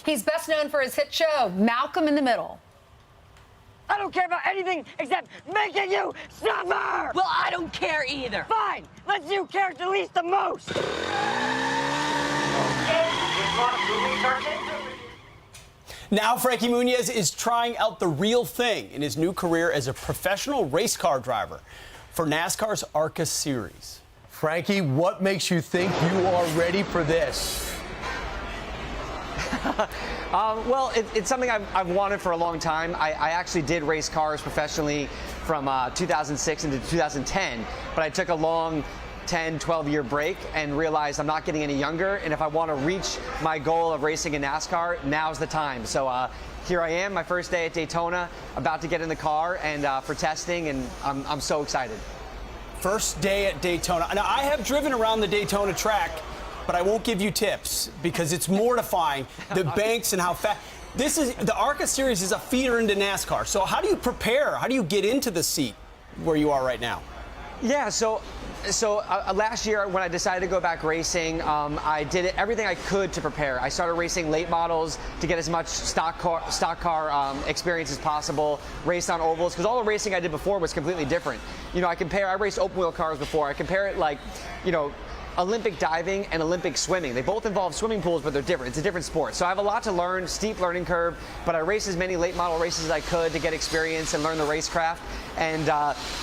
He's best known for his hit show, Malcolm in the Middle. I don't care about anything except making you suffer! Well, I don't care either. Fine! Let's do character least the most! Now Frankie Muniz is trying out the real thing in his new career as a professional race car driver for NASCAR's ARCA Series. Frankie, what makes you think you are ready for this? Well, it's something I've wanted for a long time. I actually did race cars professionally from 2006 into 2010, but I took a long 10, 12-year break and realized I'm not getting any younger, and if I want to reach my goal of racing in NASCAR, now's the time. So here I am, my first day at Daytona, about to get in the car and for testing, and I'm so excited. First day at Daytona. Now, I have driven around the Daytona track, but I won't give you tips because it's mortifying, the banks and how fast. The ARCA Series is a feeder into NASCAR. So how do you prepare? How do you get into the seat where you are right now? Yeah, so last year when I decided to go back racing, I did everything I could to prepare. I started racing late models to get as much stock car experience as possible, raced on ovals, because all the racing I did before was completely different. You know, I raced open wheel cars before. I compare it like, you know, Olympic diving and Olympic swimming. They both involve swimming pools, but they're different. It's a different sport. So I have a lot to learn, steep learning curve, but I raced as many late model races as I could to get experience and learn the racecraft. And,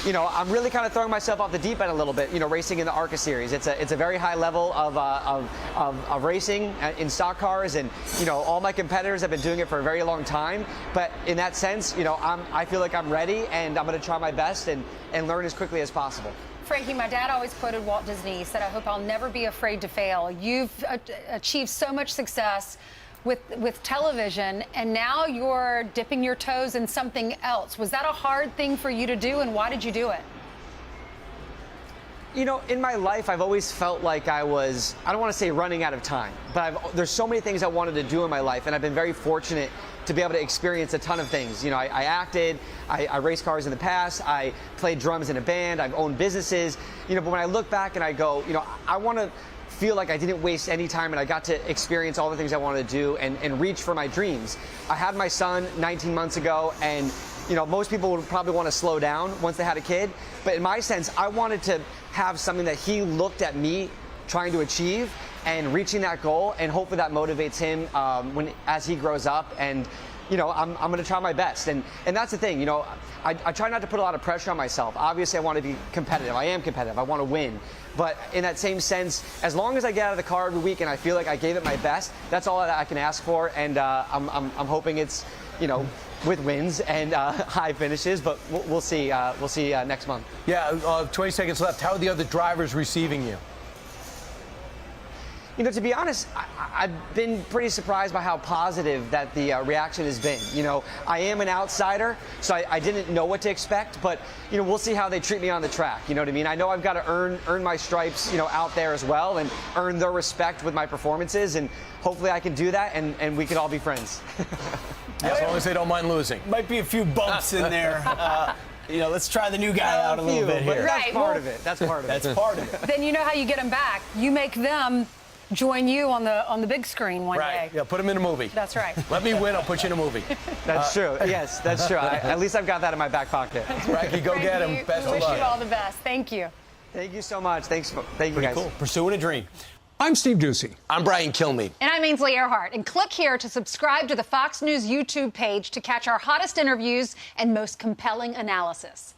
you know, I'm really kind of throwing myself off the deep end a little bit, you know, racing in the ARCA Series. It's a very high level of racing in stock cars, and, you know, all my competitors have been doing it for a very long time. But in that sense, you know, I feel like I'm ready, and I'm going to try my best and learn as quickly as possible. Frankie, my dad always quoted Walt Disney. He said, "I hope I'll never be afraid to fail." You've achieved so much success with television, and now you're dipping your toes in something else. Was that a hard thing for you to do, and why did you do it? You know, in my life, I've always felt like I don't want to say running out of time, but there's so many things I wanted to do in my life, and I've been very fortunate to be able to experience a ton of things. You know, I acted, I raced cars in the past, I played drums in a band, I've owned businesses, you know, but when I look back and I go, you know, I want to feel like I didn't waste any time and I got to experience all the things I wanted to do and reach for my dreams. I had my son 19 months ago, and you know, most people would probably want to slow down once they had a kid, but in my sense, I wanted to have something that he looked at me trying to achieve and reaching that goal, and hopefully that motivates him as he grows up. And you know, I'm going to try my best, and that's the thing. You know, I try not to put a lot of pressure on myself. Obviously, I want to be competitive. I am competitive. I want to win. But in that same sense, as long as I get out of the car every week and I feel like I gave it my best, that's all that I can ask for. And I'm hoping it's, you know, with wins and high finishes, but we'll see. We'll see next month. Yeah, 20 seconds left. How are the other drivers receiving you? You know, to be honest, I've been pretty surprised by how positive that the reaction has been. You know, I am an outsider, so I didn't know what to expect, but, you know, we'll see how they treat me on the track. You know what I mean? I know I've got to earn my stripes, you know, out there as well, and earn their respect with my performances, and hopefully I can do that, and we can all be friends. As long as they don't mind losing. Might be a few bumps in there. You know, let's try the new guy out a little bit here. That's part of it. That's part of it. That's part of it. Then you know how you get them back. You make them join you on the big screen one day. Yeah, put them in a movie. That's right. Let me win, I'll put you in a movie. That's true. Yes, that's true. At least I've got that in my back pocket. Frankie, go get him. Best of wish luck. you all the best. Thank you. Thank you so much. Thank you guys. Cool. Pursuing a dream. I'm Steve Ducey. I'm Brian Kilmeade. And I'm Ainsley Earhart. And click here to subscribe to the Fox News YouTube page to catch our hottest interviews and most compelling analysis.